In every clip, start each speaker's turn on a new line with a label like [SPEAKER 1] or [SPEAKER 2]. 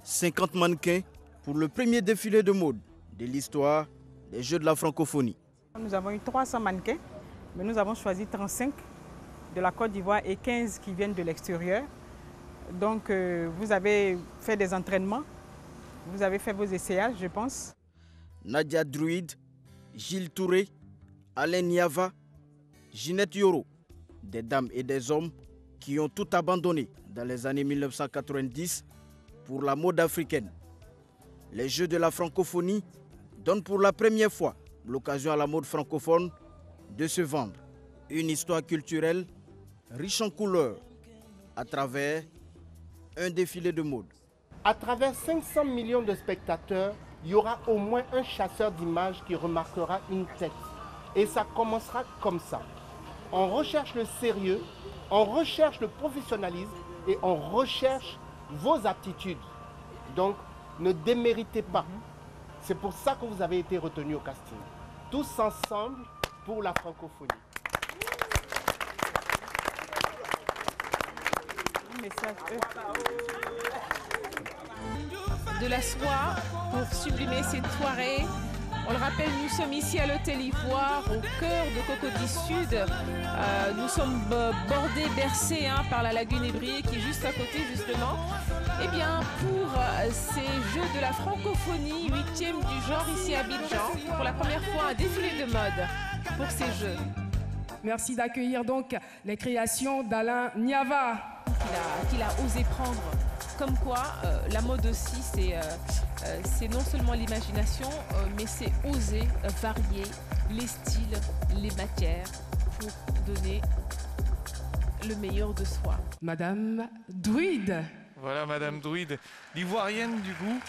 [SPEAKER 1] 50 mannequins pour le premier défilé de mode de l'histoire des Jeux de la francophonie.
[SPEAKER 2] Nous avons eu 300 mannequins, mais nous avons choisi 35 de la Côte d'Ivoire et 15 qui viennent de l'extérieur. Donc vous avez fait des entraînements, vous avez fait vos essayages, je pense.
[SPEAKER 1] Nadia Druide, Gilles Touré, Alain Niava, Ginette Yoro, des dames et des hommes qui ont tout abandonné dans les années 1990 pour la mode africaine. Les Jeux de la francophonie donnent pour la première fois l'occasion à la mode francophone de se vendre. Une histoire culturelle riche en couleurs à travers un défilé de mode.
[SPEAKER 3] À travers 500 millions de spectateurs, il y aura au moins un chasseur d'images qui remarquera une tête. Et ça commencera comme ça. On recherche le sérieux, on recherche le professionnalisme et on recherche vos aptitudes. Donc, ne déméritez pas. C'est pour ça que vous avez été retenus au casting. Tous ensemble pour la francophonie.
[SPEAKER 4] De la soie pour sublimer cette soirée. On le rappelle, nous sommes ici à l'Hôtel Ivoire, au cœur de Cocody Sud. Nous sommes bordés, bercés par la lagune Ébriée qui est juste à côté justement. Eh bien, pour ces Jeux de la francophonie, 8e du genre ici à Abidjan, pour la première fois un défilé de mode pour ces Jeux.
[SPEAKER 5] Merci d'accueillir donc les créations d'Alain Niava.
[SPEAKER 4] Qu'il a osé prendre. Comme quoi, la mode aussi, c'est non seulement l'imagination, mais c'est oser varier les styles, les matières pour donner le meilleur de soi.
[SPEAKER 5] Madame Druide.
[SPEAKER 6] Voilà, Madame Druide, l'ivoirienne du goût.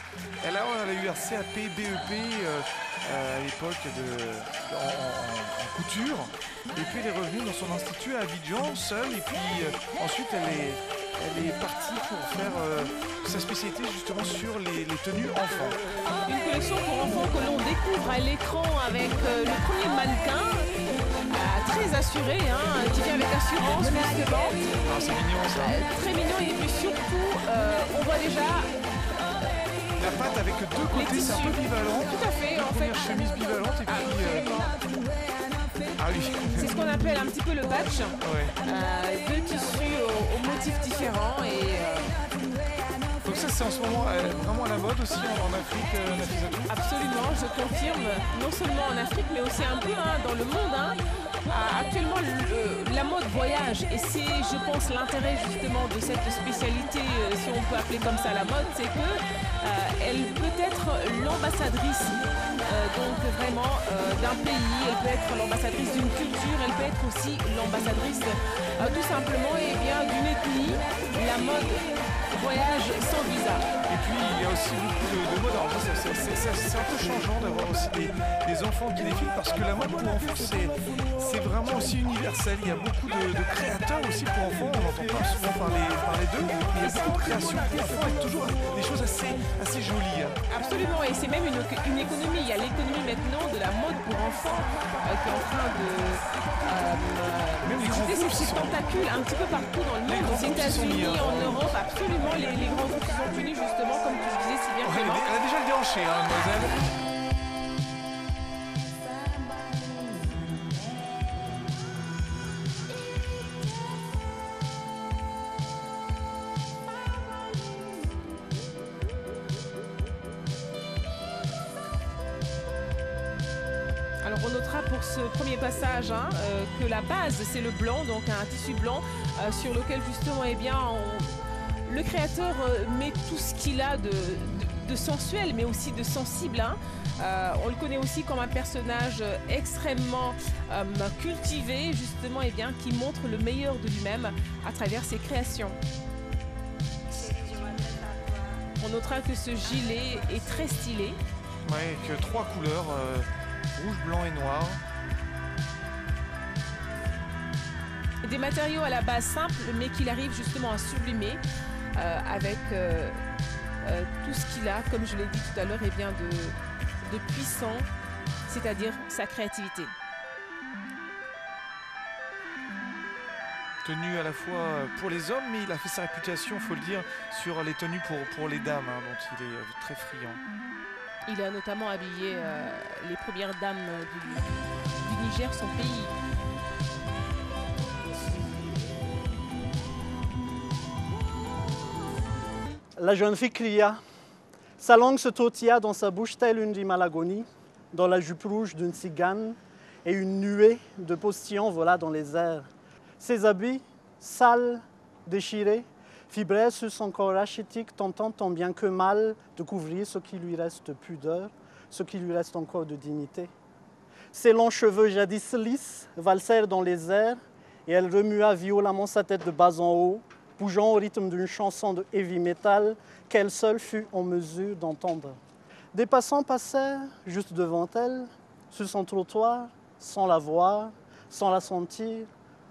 [SPEAKER 6] Elle a eu un CAP, BEP à l'époque en couture. Et puis elle est revenue dans son institut à Abidjan, seule. Et puis ensuite, elle est partie pour faire sa spécialité justement sur les tenues enfants.
[SPEAKER 4] Une collection pour enfants que l'on découvre à l'écran avec le premier mannequin, très assuré, qui vient avec assurance, justement.
[SPEAKER 6] Ah, c'est mignon ça.
[SPEAKER 4] Très mignon et puis surtout, on voit déjà
[SPEAKER 6] la patte avec deux côtés, c'est un peu bivalent.
[SPEAKER 4] Tout à fait, en fait.
[SPEAKER 6] Chemise bivalente et puis... Ah oui.
[SPEAKER 4] C'est ce qu'on appelle un petit peu le patch.
[SPEAKER 6] Ouais.
[SPEAKER 4] Deux tissus aux motifs différents et...
[SPEAKER 6] Donc ça c'est en ce moment vraiment à la mode aussi en Afrique, Nafisatou.
[SPEAKER 4] Absolument, je confirme, non seulement en Afrique mais aussi un peu dans le monde. Actuellement la mode voyage et c'est je pense l'intérêt justement de cette spécialité, si on peut appeler comme ça la mode, c'est que elle peut être l'ambassadrice donc vraiment d'un pays, elle peut être l'ambassadrice d'une culture, elle peut être aussi l'ambassadrice tout simplement d'une ethnie, la mode voyage sans visa.
[SPEAKER 6] Et puis il y a aussi beaucoup de mode. Alors c'est un peu changeant d'avoir aussi des enfants qui défilent parce que la mode pour enfants c'est vraiment aussi universel. Il y a beaucoup de créateurs aussi pour enfants. On n'entend pas souvent parler d'eux. Il y a beaucoup de créations pour enfants et toujours des choses assez jolies.
[SPEAKER 4] Absolument, et c'est même une économie. Il y a l'économie maintenant de la mode pour enfants qui est en train de jeter ses tentacules un petit peu partout dans le monde, aux États-Unis, en Europe, absolument. Les grands groupes qui sont venus justement, comme tu disais si bien.
[SPEAKER 6] Elle a déjà le déhanché, mademoiselle.
[SPEAKER 4] Alors on notera pour ce premier passage que la base c'est le blanc, donc un tissu blanc sur lequel justement le créateur met tout ce qu'il a de sensuel mais aussi de sensible. On le connaît aussi comme un personnage extrêmement cultivé justement qui montre le meilleur de lui-même à travers ses créations. On notera que ce gilet est très stylé.
[SPEAKER 6] Ouais, avec 3 couleurs. Rouge, blanc et noir.
[SPEAKER 4] Des matériaux à la base simples, mais qu'il arrive justement à sublimer avec tout ce qu'il a, comme je l'ai dit tout à l'heure, de puissant, c'est-à-dire sa créativité.
[SPEAKER 6] tenues à la fois pour les hommes, mais il a fait sa réputation, il faut le dire, sur les tenues pour les dames, hein, dont il est très friand.
[SPEAKER 4] Il a notamment habillé les premières dames du Niger, son pays.
[SPEAKER 7] La jeune fille cria. Sa langue se tortilla dans sa bouche telle une rime à l'agonie, dans la jupe rouge d'une cigane, et une nuée de postillons vola dans les airs. Ses habits, sales, déchirés, fibraient sur son corps rachitique, tentant tant bien que mal de couvrir ce qui lui reste de pudeur, ce qui lui reste encore de dignité. Ses longs cheveux jadis lisses valsèrent dans les airs, et elle remua violemment sa tête de bas en haut, bougeant au rythme d'une chanson de heavy metal qu'elle seule fut en mesure d'entendre. Des passants passèrent juste devant elle, sur son trottoir, sans la voir, sans la sentir,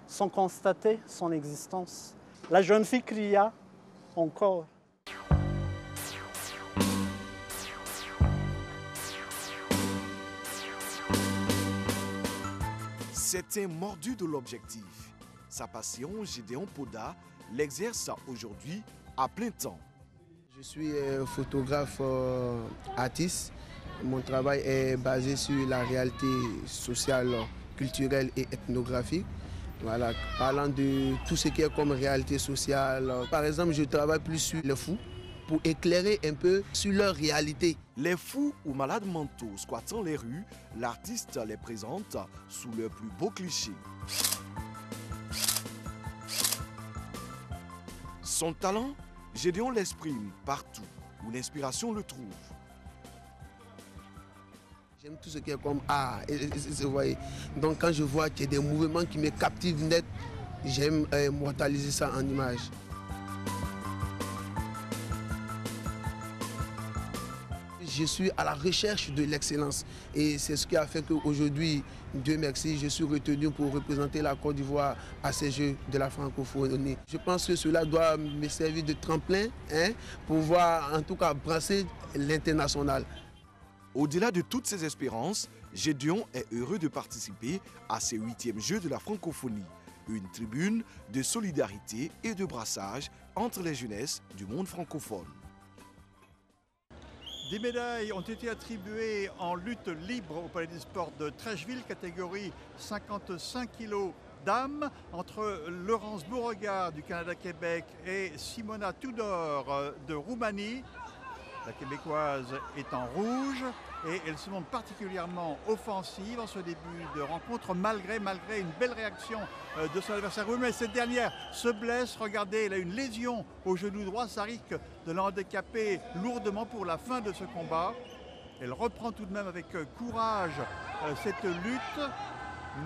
[SPEAKER 7] sans constater son existence. La jeune fille cria encore.
[SPEAKER 8] C'était mordu de l'objectif. Sa passion, Gédéon Poda, l'exerce aujourd'hui à plein temps.
[SPEAKER 9] Je suis photographe artiste. Mon travail est basé sur la réalité sociale, culturelle et ethnographique. Voilà, parlant de tout ce qui est comme réalité sociale. Par exemple, je travaille plus sur les fous pour éclairer un peu sur leur réalité.
[SPEAKER 8] Les fous ou malades mentaux squattant les rues, l'artiste les présente sous leurs plus beaux clichés. Son talent, Gédéon l'exprime partout où l'inspiration le trouve.
[SPEAKER 9] J'aime tout ce qui est comme art. Donc quand je vois qu'il y a des mouvements qui me captivent net, j'aime immortaliser ça en image. Je suis à la recherche de l'excellence et c'est ce qui a fait qu'aujourd'hui, Dieu merci, je suis retenu pour représenter la Côte d'Ivoire à ces Jeux de la francophonie. Je pense que cela doit me servir de tremplin pour pouvoir en tout cas brasser l'international.
[SPEAKER 8] Au-delà de toutes ces espérances, Gédéon est heureux de participer à ces 8e Jeux de la francophonie, une tribune de solidarité et de brassage entre les jeunesses du monde francophone.
[SPEAKER 10] Des médailles ont été attribuées en lutte libre au Palais des Sports de Treichville, catégorie 55 kg dames, entre Laurence Beauregard du Canada-Québec et Simona Tudor de Roumanie. La québécoise est en rouge et elle se montre particulièrement offensive en ce début de rencontre, malgré une belle réaction de son adversaire. Oui, mais cette dernière se blesse, regardez, elle a une lésion au genou droit, ça risque de l'handicaper lourdement pour la fin de ce combat. Elle reprend tout de même avec courage cette lutte,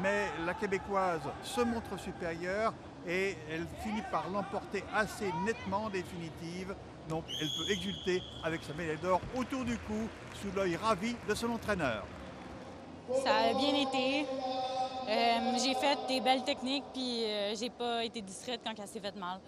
[SPEAKER 10] mais la québécoise se montre supérieure et elle finit par l'emporter assez nettement en définitive. Donc elle peut exulter avec sa médaille d'or autour du cou, sous l'œil ravi de son entraîneur.
[SPEAKER 11] Ça a bien été. J'ai fait des belles techniques, puis j'ai pas été distraite quand elle s'est fait mal.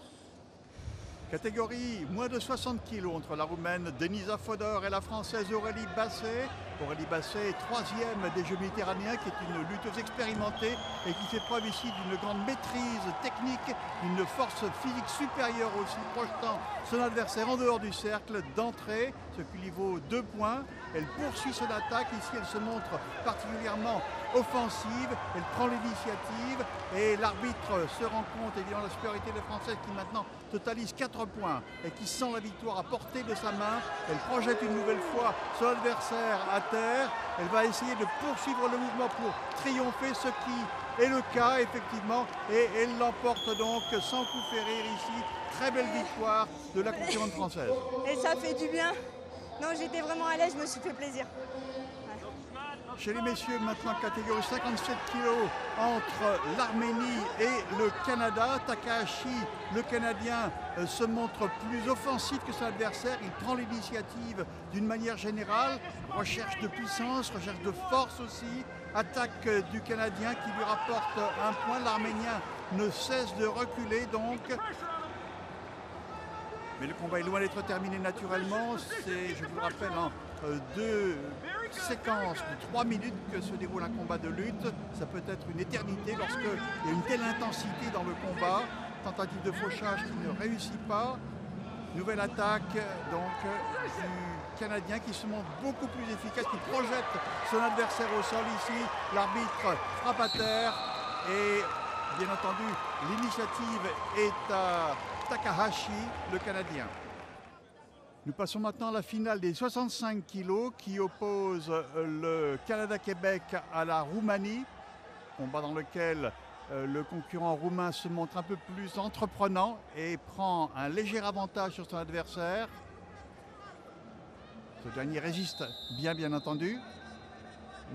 [SPEAKER 10] Catégorie moins de 60 kg entre la Roumaine Denisa Fodor et la Française Aurélie Basset. Aurélie Basset est 3e des Jeux méditerranéens, qui est une lutteuse expérimentée et qui fait preuve ici d'une grande maîtrise technique, d'une force physique supérieure aussi, projetant son adversaire en dehors du cercle d'entrée, ce qui lui vaut 2 points. Elle poursuit son attaque, ici elle se montre particulièrement offensive, elle prend l'initiative et l'arbitre se rend compte évidemment de la supériorité des Françaises qui maintenant totalise 4 points et qui sent la victoire à portée de sa main. Elle projette une nouvelle fois son adversaire à terre, elle va essayer de poursuivre le mouvement pour triompher, ce qui est le cas effectivement, et elle l'emporte donc sans coup férir ici. Très belle victoire de la concurrente française.
[SPEAKER 12] Et ça fait du bien. Non, j'étais vraiment à l'aise, je me suis fait plaisir.
[SPEAKER 10] Chez les messieurs, maintenant catégorie 57 kg entre l'Arménie et le Canada. Takahashi, le Canadien, se montre plus offensif que son adversaire. Il prend l'initiative d'une manière générale. Recherche de puissance, recherche de force aussi. Attaque du Canadien qui lui rapporte un point. L'Arménien ne cesse de reculer donc. Mais le combat est loin d'être terminé naturellement. C'est, je vous le rappelle, en 2 séquences de 3 minutes que se déroule un combat de lutte. Ça peut être une éternité lorsqu'il y a une telle intensité dans le combat. Tentative de fauchage qui ne réussit pas. Nouvelle attaque donc du Canadien qui se montre beaucoup plus efficace, qui projette son adversaire au sol ici. L'arbitre frappe à terre et bien entendu l'initiative est à Takahashi, le Canadien. Nous passons maintenant à la finale des 65 kilos qui oppose le Canada-Québec à la Roumanie. Combat dans lequel le concurrent roumain se montre un peu plus entreprenant et prend un léger avantage sur son adversaire. Ce dernier résiste bien entendu,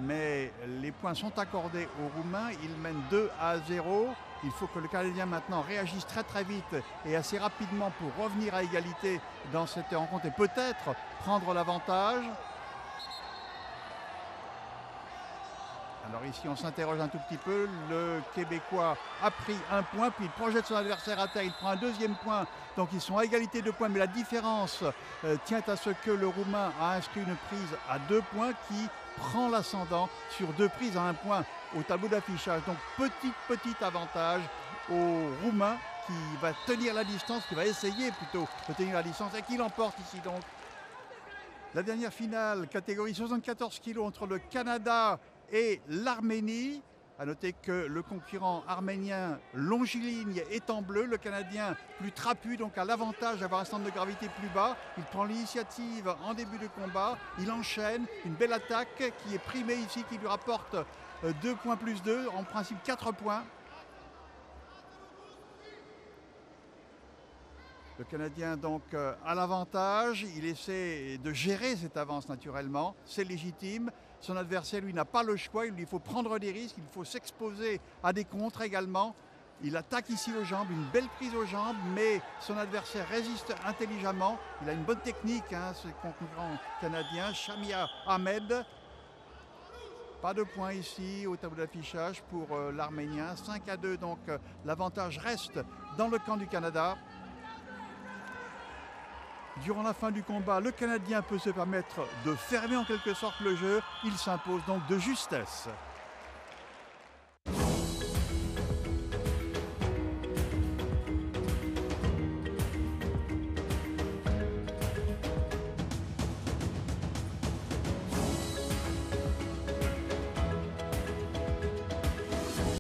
[SPEAKER 10] mais les points sont accordés aux Roumains. Ils mènent 2-0. Il faut que le Canadien maintenant réagisse très vite et assez rapidement pour revenir à égalité dans cette rencontre et peut-être prendre l'avantage. Alors ici on s'interroge un tout petit peu, le Québécois a pris un point, puis il projette son adversaire à terre, il prend un deuxième point, donc ils sont à égalité de points, mais la différence tient à ce que le Roumain a inscrit une prise à 2 points qui prend l'ascendant sur 2 prises à 1 point au tableau d'affichage. Donc petit avantage au Roumain qui va tenir la distance, qui va essayer plutôt de tenir la distance et qui l'emporte ici donc. La dernière finale, catégorie 74 kg entre le Canada et l'Arménie. A noter que le concurrent arménien longiligne est en bleu, le Canadien plus trapu, donc a l'avantage d'avoir un centre de gravité plus bas. Il prend l'initiative en début de combat, il enchaîne une belle attaque qui est primée ici, qui lui rapporte 2 points plus 2, en principe 4 points. Le Canadien donc a l'avantage, il essaie de gérer cette avance naturellement, c'est légitime. Son adversaire, lui, n'a pas le choix, il lui faut prendre des risques, il faut s'exposer à des contres également. Il attaque ici aux jambes, une belle prise aux jambes, mais son adversaire résiste intelligemment. Il a une bonne technique, ce concurrent canadien, Shamia Ahmed. Pas de points ici au tableau d'affichage pour l'Arménien. 5-2, donc l'avantage reste dans le camp du Canada. Durant la fin du combat, le Canadien peut se permettre de fermer en quelque sorte le jeu. Il s'impose donc de justesse.